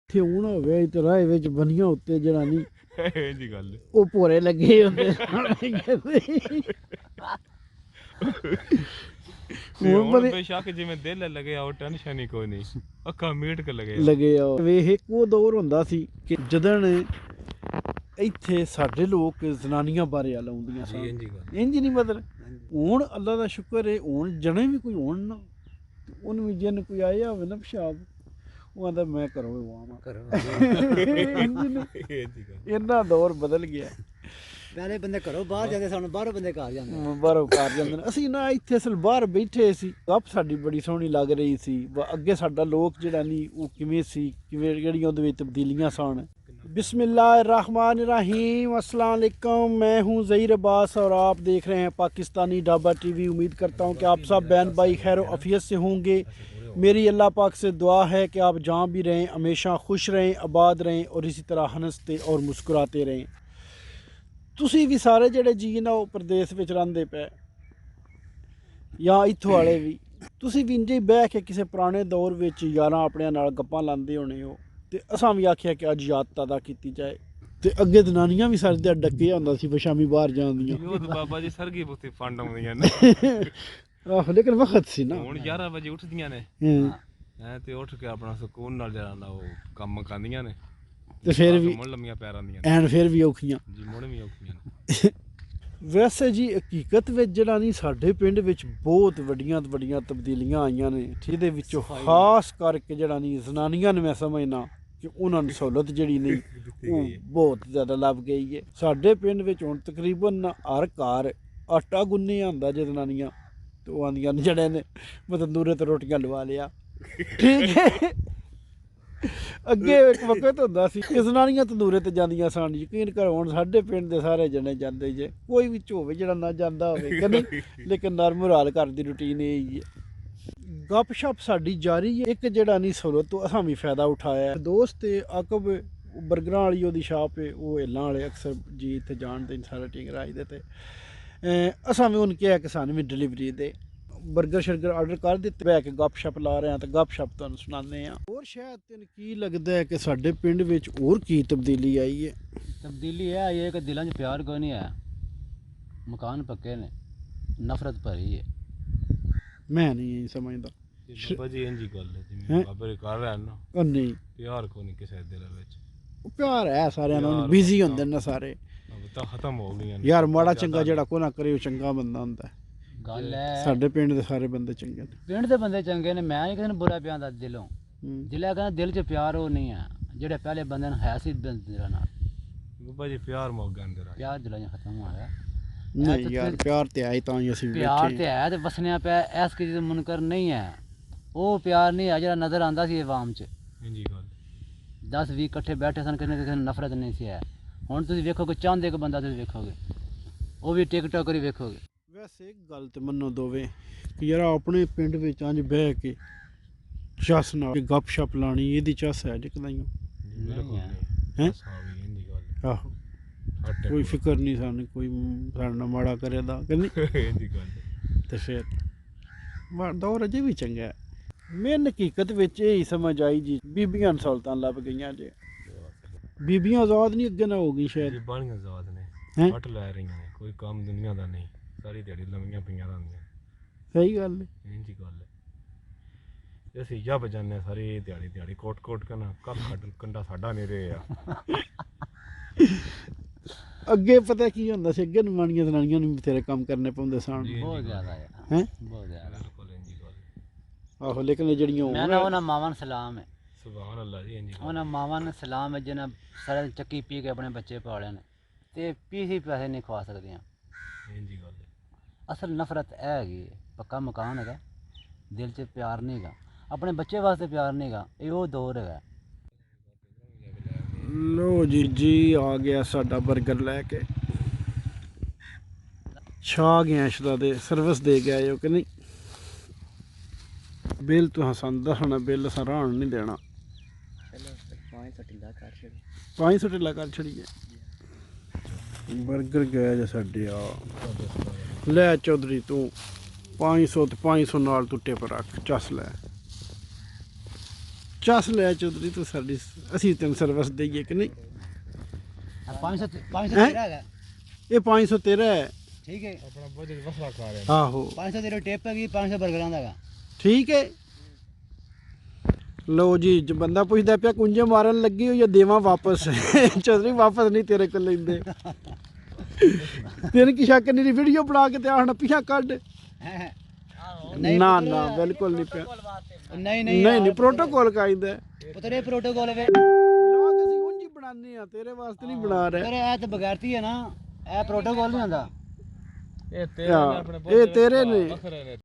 ਇੱਥੇ ਹੁਣ ਹੋਵੇ ਤੇ ਰਾਹ ਵਿੱਚ ਬਣੀਆਂ ਉੱਤੇ ਜਿਹੜਾ ਨਹੀਂ ਇਹ ਜੀ ਗੱਲ ਉਹ ਭੋਰੇ ਲੱਗੇ ਹੁੰਦੇ ਹੁਣ ਬੇਸ਼ੱਕ ਜਿਵੇਂ ਦਿਲ ਲਗੇ ਉਹ ਟੈਨਸ਼ਨ ਹੀ ਕੋਈ ਨਹੀਂ ਅੱਖਾਂ ਮੀਟ ਕੇ ਲਗੇ ਆ ਵੇਖ ਇੱਕ ਉਹ ਦੌਰ ਹੁੰਦਾ ਸੀ ਕਿ ਜਦਣ ਇੱਥੇ ਸਾਡੇ ਲੋਕ ਜ਼ਨਾਨੀਆਂ ਬਾਰੇ ਆ ਲਾਉਂਦੀਆਂ ਸਨ ਇੰਜ ਨਹੀਂ ਮਤਲਬ ਹੁਣ ਅੱਲਾ ਦਾ ਸ਼ੁਕਰ ਹੈ ਹੁਣ ਜਣੇ ਵੀ ਕੋਈ ਹੋਣ ਨਾ ਉਹਨੂੰ ਵੀ ਜਿੰਨ ਕੋਈ ਆਇਆ ਹੋਵੇ ਨਾ ਪਿਸ਼ਾਬ ਉਹ ਆਂਦਾ ਮੈਂ ਘਰੋਂ ਇੰਨਾ ਦੌਰ ਬਦਲ ਗਿਆ ਪਹਿਲੇ ਬੰਦੇ ਘਰੋਂ ਬਾਹਰ ਜਾਂਦੇ ਸਨ ਬਾਹਰੋਂ ਬੰਦੇ ਘਰ ਜਾਂਦੇ ਬਾਹਰੋਂ ਘਰ ਜਾਂਦੇ ਨੇ ਅਸੀਂ ਨਾ ਇੱਥੇ ਅਸਲ ਬਾਹਰ ਬੈਠੇ ਸੀ ਗੱਪ ਸਾਡੀ ਬੜੀ ਸੋਹਣੀ ਲੱਗ ਰਹੀ ਸੀ ਅੱਗੇ ਸਾਡਾ ਲੋਕ ਜਿਹੜਾ ਨਹੀਂ ਉਹ ਕਿਵੇਂ ਸੀ ਕਿਵੇਂ ਜਿਹੜੀਆਂ ਉਹਦੇ ਵਿੱਚ ਤਬਦੀਲੀਆਂ ਸਨ बिस्मिल्लाहिर्रहमानिर्रहीम अस्सलाम वालेकुम मैं हूं ज़हीर अब्बास और आप देख रहे हैं पाकिस्तानी ढाबा टीवी। उम्मीद करता हूं कि आप सब बहन भाई खैर आफियत से होंगे। मेरी अल्लाह पाक से दुआ है कि आप जहाँ भी रहें हमेशा खुश रहें आबाद रहें और इसी तरह हंसते और मुस्कुराते रहें। तुसी भी सारे ਜਿਹੜੇ ਜੀ ਨਾ ਉਹ ਪ੍ਰਦੇਸ਼ ਵਿੱਚ ਰਹਿੰਦੇ ਪਏ ਜਾਂ ਇੱਥੋਂ ਵਾਲੇ ਵੀ ਤੁਸੀਂ ਵੀ ਇੰਜੇ ਬਹਿ ਕੇ ਕਿਸੇ ਪੁਰਾਣੇ ਦੌਰ ਵਿੱਚ ਯਾਰਾਂ ਆਪਣਿਆਂ ਨਾਲ ਗੱਪਾਂ ਲਾਉਂਦੇ ਹੋਣੇ ਹੋ ਤੇ ਅਸਾਂ ਵੀ ਆਖਿਆ ਕਿ ਅੱਜ ਯਾਦ ਤਾਜ਼ਾ ਕੀਤੀ ਜਾਏ। ਤੇ ਅੱਗੇ ਜਨਾਨੀਆਂ ਵੀ ਸਾਡੇ ਤੇ ਡੱਕੇ ਹੁੰਦਾ ਸੀ ਸ਼ਾਮੀ ਬਾਹਰ ਜਾਂਦੀਆਂ ਉਹ ਬਾਬਾ ਜੀ ਸਰਗੀ ਬੁੱਤੀ ਫੰਡ ਆਉਂਦੀਆਂ ਨੇ ਆਹ ਲੇਕਿਨ ਵਕਤ ਸੀ ਨਾ ਹੁਣ 11 ਵਜੇ ਉੱਠਦੀਆਂ ਨੇ ਤੇ ਉੱਠ ਕੇ ਆਪਣਾ ਸਕੂਨ ਨਾਲ ਜਿਹੜਾ ਨਾ ਉਹ ਕੰਮ ਕਰਦੀਆਂ ਨੇ ਤੇ ਫਿਰ ਵੀ ਮੁੜ ਲੰਮੀਆਂ ਪੈਰਾਂ ਦੀਆਂ ਐਨ ਫਿਰ ਵੀ ਔਖੀਆਂ ਜੀ ਮੁੜ ਵੀ ਔਖੀਆਂ ਨੇ। ਵੈਸੇ ਜੀ ਹਕੀਕਤ ਵਿੱਚ ਜਿਹੜਾ ਨਹੀਂ ਸਾਡੇ ਪਿੰਡ ਵਿੱਚ ਬਹੁਤ ਵੱਡੀਆਂ ਤਬਦੀਲੀਆਂ ਆਈਆਂ ਨੇ ਜਿਹਦੇ ਵਿੱਚੋਂ ਖਾਸ ਕਰਕੇ ਜਿਹੜਾ ਨਹੀਂ ਜ਼ਨਾਨੀਆਂ ਨੂੰ ਮੈਂ ਸਮਝਣਾ ਕਿ ਉਹਨਾਂ ਨੂੰ ਸਹੂਲਤ ਜਿਹੜੀ ਨਹੀਂ ਉਹ ਬਹੁਤ ਜ਼ਿਆਦਾ ਲੱਭ ਗਈ ਹੈ। ਸਾਡੇ ਪਿੰਡ ਵਿੱਚ ਹੁਣ ਤਕਰੀਬਨ ਹਰ ਘਰ ਆਟਾ ਗੁੰਨੇ ਆਉਂਦਾ ਜੇ ਜ਼ਨਾਨੀਆਂ ਤੇ ਉਹ ਆਉਂਦੀਆਂ ਨੇ ਜਿਹੜੇ ਨੇ ਮੈਂ ਤੰਦੂਰੇ ਤੇ ਰੋਟੀਆਂ ਲਵਾ ਲਿਆ ਠੀਕ ਹੈ। ਅੱਗੇ ਇੱਕ ਵਕਤ ਹੁੰਦਾ ਸੀ ਕਿ ਜ਼ਨਾਨੀਆਂ ਤੰਦੂਰੇ ਤੇ ਜਾਂਦੀਆਂ ਸਨ ਯਕੀਨ ਕਰੋ ਹੁਣ ਸਾਡੇ ਪਿੰਡ ਦੇ ਸਾਰੇ ਜਣੇ ਜਾਂਦੇ ਜੇ ਕੋਈ ਵੀ ਹੋਵੇ ਜਿਹੜਾ ਨਾ ਜਾਂਦਾ ਹੋਵੇ ਕਿ ਨਹੀਂ ਲੇਕਿਨ ਨਰਮੁਰਾਲ ਘਰ ਦੀ ਰੂਟੀਨ ਇਹ ਹੀ ਹੈ। ਗੱਪ ਸ਼ਪ ਸਾਡੀ ਜਾਰੀ ਹੈ। ਇੱਕ ਜਿਹੜਾ ਨਹੀਂ ਸਹੂਲਤ ਤੋਂ ਅਸਾਂ ਵੀ ਫਾਇਦਾ ਉਠਾਇਆ। ਦੋਸਤ ਆਕਬ ਬਰਗਰਾਂ ਵਾਲੀ ਉਹਦੀ ਸ਼ਾਪ ਹੈ ਉਹ ਹਿੱਲਾਂ ਵਾਲੇ ਅਕਸਰ ਜੀ ਇੱਥੇ ਜਾਣਦੇ ਨੇ ਸਾਰੇ ਟਿੰਗਰਾਜ ਦੇ ਤੇ ਅਸਾਂ ਵੀ ਉਹਨੂੰ ਕਿਹਾ ਕਿ ਸਾਨੂੰ ਵੀ ਡਿਲੀਵਰੀ ਦੇ ਬਰਗਰ ਸ਼ਰਗਰ ਆਰਡਰ ਕਰ ਦਿੱਤੇ ਬਹਿ ਕੇ ਗੱਪ ਸ਼ਪ ਲਾ ਰਹੇ ਹਾਂ ਤੇ ਗੱਪ ਸ਼ਪ ਤੁਹਾਨੂੰ ਸੁਣਾਉਂਦੇ ਹਾਂ। ਹੋਰ ਸ਼ਾਇਦ ਤੈਨੂੰ ਕੀ ਲੱਗਦਾ ਹੈ ਕਿ ਸਾਡੇ ਪਿੰਡ ਵਿੱਚ ਹੋਰ ਕੀ ਤਬਦੀਲੀ ਆਈ ਹੈ? ਤਬਦੀਲੀ ਇਹ ਆਈ ਹੈ ਕਿ ਦਿਲਾਂ 'ਚ ਪਿਆਰ ਕੋਈ ਨਹੀਂ ਹੈ, ਮਕਾਨ ਪੱਕੇ ਨੇ, ਨਫ਼ਰਤ ਭਰੀ ਹੈ। ਮੈਂ ਨਹੀਂ ਸਮਝਦਾ ਬਾਬਾ ਜੀ ਇੰਜੀ ਗੱਲ ਹੈ ਜਿਵੇਂ ਬਾਬੇ ਕਰ ਰਹੇ ਨਾ ਉਹ ਨਹੀਂ ਪਿਆਰ ਕੋਈ ਨਹੀਂ ਕਿਸੇ ਦਿਲ ਵਿੱਚ ਉਹ ਪਿਆਰ ਹੈ ਸਾਰਿਆਂ ਨਾਲ ਬਿਜ਼ੀ ਹੁੰਦੇ ਨੇ ਸਾਰੇ ਤਾਂ ਖਤਮ ਹੋ ਗਈਆਂ ਯਾਰ ਮਾੜਾ ਚੰਗਾ ਜਿਹੜਾ ਕੋ ਨਾ ਕਰੇ ਉਹ ਚੰਗਾ ਬੰਦਾ ਹੁੰਦਾ ਗੱਲ ਹੈ। ਸਾਡੇ ਪਿੰਡ ਦੇ ਸਾਰੇ ਬੰਦੇ ਚੰਗੇ ਨੇ, ਪਿੰਡ ਦੇ ਬੰਦੇ ਚੰਗੇ ਨੇ, ਮੈਂ ਨਹੀਂ ਕਿਸੇ ਨੂੰ ਬੁਰਾ ਪਿਆਂਦਾ ਦਿਲੋਂ। ਜਿਹੜਾ ਕਹਿੰਦਾ ਦਿਲ 'ਚ ਪਿਆਰ ਉਹ ਨਹੀਂ ਹੈ ਜਿਹੜੇ ਪਹਿਲੇ ਬੰਦੇ ਨੂੰ ਹੈ ਸੀ ਦਿਲਾਂ ਨਾਲ। ਬਾਬਾ ਜੀ ਪਿਆਰ ਮੁੱਕ ਗਿਆ ਅੰਦਰ ਪਿਆਰ ਦਿਲਾਂ 'ਚ ਖਤਮ ਹੋ ਗਿਆ। ਨਹੀਂ ਯਾਰ ਪਿਆਰ ਤੇ ਆਈ ਤਾਂ ਹੀ ਅਸੀਂ ਪਿਆਰ ਤੇ ਹੈ ਤੇ ਵਸਣਿਆ ਪਿਆ ਇਸ ਕਿਸੇ ਦਾ ਮੁਨਕਰ ਨਹੀਂ ਹੈ। ਉਹ ਪਿਆਰ ਨਹੀਂ ਹੈ ਜਿਹੜਾ ਨਜ਼ਰ ਆਉਂਦਾ ਸੀ ਆਵਾਮ 'ਚ। ਇੰਜੀ ਗੱਲ 10-20 ਇਕੱਠੇ ਬੈਠੇ ਸਨ ਕਿਸੇ ਨੂੰ ਨਫ਼ਰਤ ਨਹੀਂ ਸੀ ਹੈ। ਹੁਣ ਤੁਸੀਂ ਵੇਖੋਗੇ ਚਾਹੁੰਦੇ ਇੱਕ ਬੰਦਾ ਤੁਸੀਂ ਵੇਖੋਗੇ ਉਹ ਵੀ ਟਿਕਟੋਕਰ ਹੀ ਵੇਖੋਗੇ। ਵੈਸੇ ਇੱਕ ਗੱਲ ਤੇ ਮੰਨੋ ਦੋਵੇਂ ਕਿ ਯਾਰ ਆਪਣੇ ਪਿੰਡ ਵਿੱਚ ਅੰਜ ਬਹਿ ਕੇ ਚਸ ਨਾਲ ਗੱਪ ਸ਼ਪ ਲਾਣੀ ਇਹਦੀ ਚਸ ਹੈ ਜੇ ਕਦਾਈਓ ਹੈ ਆਹੋ ਕੋਈ ਫਿਕਰ ਨਹੀਂ ਸਾਨੂੰ ਕੋਈ ਸਾਡੇ ਨਾਲ ਮਾੜਾ ਕਰੇ ਦਾ ਕਿ ਨਹੀਂ ਤੇ ਫਿਰ ਦੌਰ ਅਜੇ ਵੀ ਚੰਗਾ ਹੈ। ਮੇਨ ਹਕੀਕਤ ਵਿੱਚ ਇਹ ਹੀ ਸਮਝ ਆਈ ਜੀ ਬੀਬੀਆਂ ਨੂੰ ਸਹੂਲਤਾਂ ਲੱਭ ਗਈਆਂ ਜੇ ਬੀਬੀਆਂ ਆਜ਼ਾਦ ਨਹੀਂ ਅੱਗੇ ਨਾ ਹੋ ਗਈ ਸ਼ਾਇਦ ਬਾਣੀਆਂ ਆਜ਼ਾਦ ਨੇ ਵੱਟ ਲੈ ਰਹੀਆਂ ਨੇ ਕੋਈ ਕੰਮ ਦੁਨੀਆ ਦਾ ਨਹੀਂ ਸਾਰੀ ਦਿਹਾੜੀ ਲੰਮੀਆਂ ਪਈਆਂ ਰਹਿੰਦੀਆਂ। ਸਹੀ ਗੱਲ ਹੈ ਇੰਜੀ ਗੱਲ ਹੈ। ਅਸੀਂ ਜੱਬ ਜਾਂਦੇ ਸਾਰੀ ਦਿਹਾੜੀ ਕੋਟ ਕਰਨਾ ਕੱਲ ਕੰਡਾ ਸਾਡਾ ਨਹੀਂ ਰਿਹਾ। ਅੱਗੇ ਪਤਾ ਕੀ ਹੁੰਦਾ ਸੀ ਅੱਗੇ ਨਿਮਾਣੀਆਂ ਜ਼ਨਾਨੀਆਂ ਨੂੰ ਬਥੇਰੇ ਕੰਮ ਕਰਨੇ ਪੈਂਦੇ ਸਨ ਬਹੁਤ ਜ਼ਿਆਦਾ ਹੈ ਬਹੁਤ ਜ਼ਿਆਦਾ। ਆਹੋ ਲੇਕਿਨ ਜਿਹੜੀਆਂ ਉਹਨਾਂ ਮਾਵਾਂ ਨੂੰ ਸਲਾਮ ਹੈ ਸੁਭਾਨ ਅੱਲਾਹ ਜੀ ਇੰਜੀ ਉਹਨਾਂ ਮਾਵਾਂ ਨੂੰ ਸਲਾਮ ਹੈ ਜਿਹਨਾਂ ਸਾਰੇ ਚੱਕੀ ਪੀ ਕੇ ਆਪਣੇ ਬੱਚੇ ਪਾਲੇ ਨੇ ਤੇ ਪੀਸੀ ਪੈਸੇ ਨਹੀਂ ਖਵਾ ਸਕਦੀਆਂ। ਇੰਜੀ ਗੱਲ ਹੈ। ਅਸਲ ਨਫ਼ਰਤ ਇਹ ਹੈਗੀ ਪੱਕਾ ਮਕਾਨ ਹੈਗਾ ਦਿਲ 'ਚ ਪਿਆਰ ਨਹੀਂ ਹੈਗਾ ਆਪਣੇ ਬੱਚੇ ਵਾਸਤੇ ਪਿਆਰ ਨਹੀਂ ਹੈਗਾ ਇਹ ਉਹ ਦੌਰ ਹੈਗਾ। ਲੋ ਜੀ ਆ ਗਿਆ ਸਾਡਾ ਬਰਗਰ ਲੈ ਕੇ ਛਾ ਗਿਆ ਸ਼ਦਾ ਦੇ ਸਰਵਿਸ ਦੇ ਕੇ ਆਇਓ ਕਿ ਨਹੀਂ ਬਿੱਲ ਤੁਹਾਂ ਸਾਨੂੰ ਦੱਸਣਾ ਬਿੱਲ ਅਸਾਂ ਰਾਣ ਨਹੀਂ ਦੇਣਾ 500 ਢਿੱਲਾ ਕਰ ਛੜੀਏ ਬਰਗਰ ਗਿਆ ਜੇ ਸਾਡੇ ਆ ਲੈ ਚੌਧਰੀ ਤੂੰ 500 ਤੇ 500 ਨਾਲ ਟੁੱਟੇ ਪਰ ਰੱਖ ਚਸ ਲੈ ਚੱਸ ਲੈ ਚੌਧਰੀ ਤੂੰ ਸਾਡੀ, ਅਸੀਂ ਤੈਨੂੰ ਸਰਵਿਸ ਦਈਏ ਕਿ ਨਹੀਂ? 500 तेरा है ਇਹ 513 ਹੈ। ठीक है। ਆਪਣਾ ਬਜਟ ਵਸਲਾ ਕਰ ਰਹੇ ਆਹੋ 500 तेरे टेप है 500 बर्गरां दा ਠੀਕ ਹੈ। ਲਓ ਜੀ, ਬੰਦਾ ਪੁੱਛਦਾ ਪਿਆ ਕੁੰਜੇ ਮਾਰਨ ਲੱਗੀ ਹੋਈ ਆ, ਦੇਵਾਂ ਵਾਪਸ? ਚੌਧਰੀ ਵਾਪਸ ਨਹੀਂ ਤੇਰੇ ਕੋਲ ਲੈਂਦੇ। ਤੈਨੂੰ ਕੀ ਸ਼ੱਕ ਨਹੀਂ? ਵੀਡੀਓ ਬਣਾ ਕੇ ਤੇ ਆਹਣ ਪਿਆ ਕੱਢ। ਨਾ ਨਾ ਬਿਲਕੁਲ ਨਹੀਂ ਪਿਆ। नहीं ਨਹੀਂ ਨਹੀਂ ਪ੍ਰੋਟੋਕਾਲ ਕਾਇਦਾ तेरे प्रोटोकॉल है ਵਲੌਗ ਅਸੀਂ ਉਂਝ ਹੀ ਬਣਾਉਂਦੇ ਆ, ਤੇਰੇ ਵਾਸਤੇ ਨਹੀਂ ਬਣਾ ਰਹੇ। तेरे ऐ तो बगैरती है ना, ऐ प्रोटोकॉल नहीं आंदा। ਇਹ ਤੇਰੇ ਨੇ ਆਪਣੇ ਇਹ ਤੇਰੇ ਨੇ। ਵੱਖਰੇ ਨੇ।